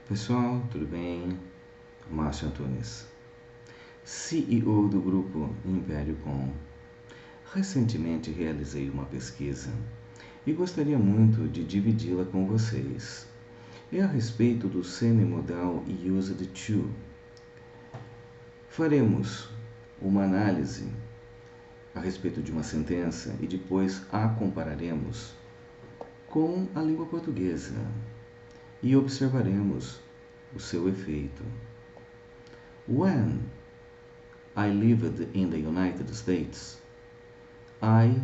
Pessoal, tudo bem? Márcio Antunes, CEO do grupo Império Com. Recentemente realizei uma pesquisa e gostaria muito de dividi-la com vocês. É a respeito do semimodal used to. Faremos uma análise a respeito de uma sentença e depois a compararemos com a língua portuguesa e observaremos o seu efeito. When I lived in the United States, I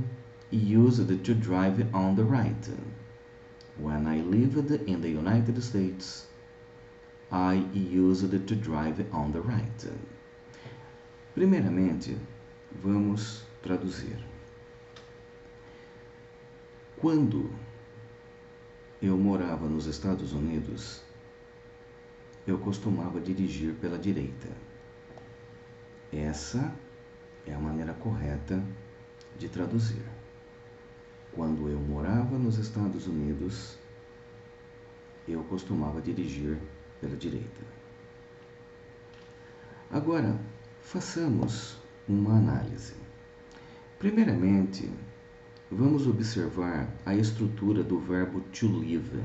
used to drive on the right. When I lived in the United States, I used to drive on the right. Primeiramente, vamos traduzir. Quando eu morava nos Estados Unidos, eu costumava dirigir pela direita. Essa é a maneira correta de traduzir. Quando eu morava nos Estados Unidos, eu costumava dirigir pela direita. Agora, façamos uma análise. Primeiramente, vamos observar a estrutura do verbo to live.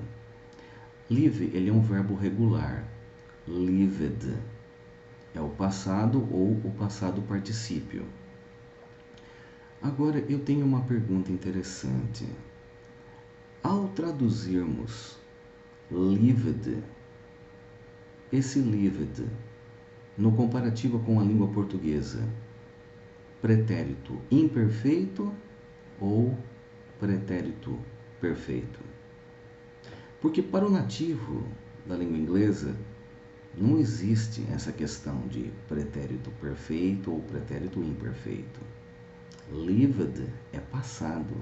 Live, ele é um verbo regular. Lived é o passado ou o passado particípio. Agora, eu tenho uma pergunta interessante. Ao traduzirmos lived, esse lived, no comparativo com a língua portuguesa, pretérito imperfeito ou pretérito perfeito? Porque para o nativo da língua inglesa, não existe essa questão de pretérito perfeito ou pretérito imperfeito. Lived é passado.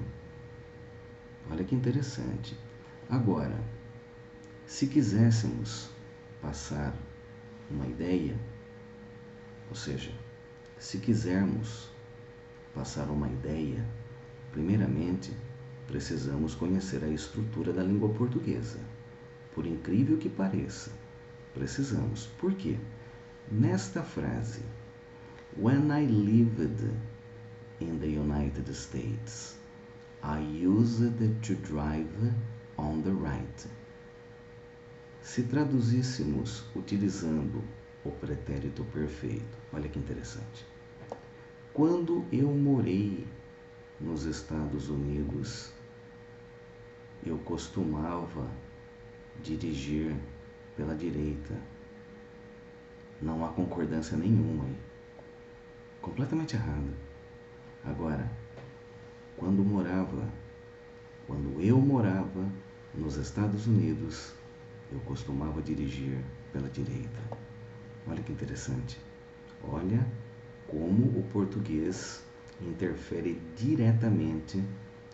Olha que interessante. Agora, se quiséssemos passar uma ideia, ou seja, se quisermos passar uma ideia, primeiramente precisamos conhecer a estrutura da língua portuguesa. Por incrível que pareça, precisamos. Por quê? Nesta frase, when I lived in the United States, I used to drive on the right. Se traduzíssemos utilizando o pretérito perfeito, olha que interessante. Quando eu morei nos Estados Unidos, eu costumava dirigir pela direita. Não há concordância nenhuma aí. Completamente errado. Agora, quando eu morava nos Estados Unidos, eu costumava dirigir pela direita. Olha que interessante. Olha como o português interfere diretamente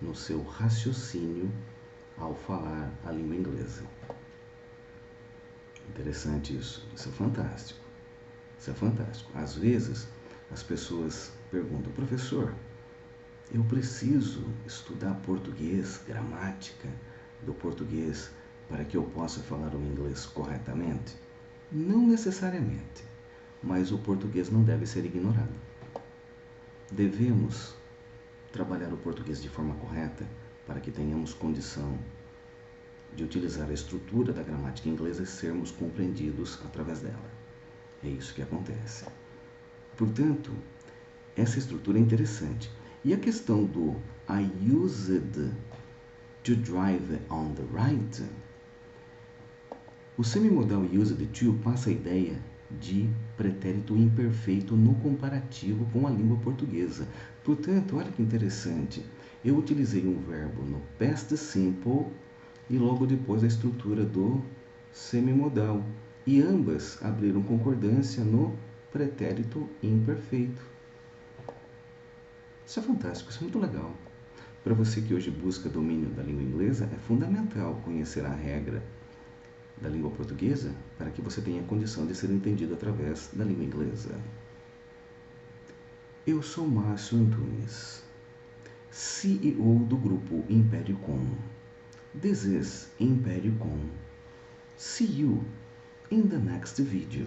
no seu raciocínio ao falar a língua inglesa. Interessante isso. Isso é fantástico. Isso é fantástico. Às vezes, as pessoas perguntam, professor, eu preciso estudar português, gramática do português, para que eu possa falar o inglês corretamente? Não necessariamente, mas o português não deve ser ignorado. Devemos trabalhar o português de forma correta para que tenhamos condição de utilizar a estrutura da gramática inglesa e sermos compreendidos através dela. É isso que acontece. Portanto, essa estrutura é interessante. E a questão do I used to drive on the right, o semimodal used to passa a ideia de pretérito imperfeito no comparativo com a língua portuguesa. Portanto, olha que interessante. Eu utilizei um verbo no past simple e logo depois a estrutura do semimodal. E ambas abriram concordância no pretérito imperfeito. Isso é fantástico, isso é muito legal. Para você que hoje busca domínio da língua inglesa, é fundamental conhecer a regra da língua portuguesa para que você tenha condição de ser entendido através da língua inglesa. Eu sou Márcio Antunes, CEO do grupo Império Com. This is Império Com. See you in the next video.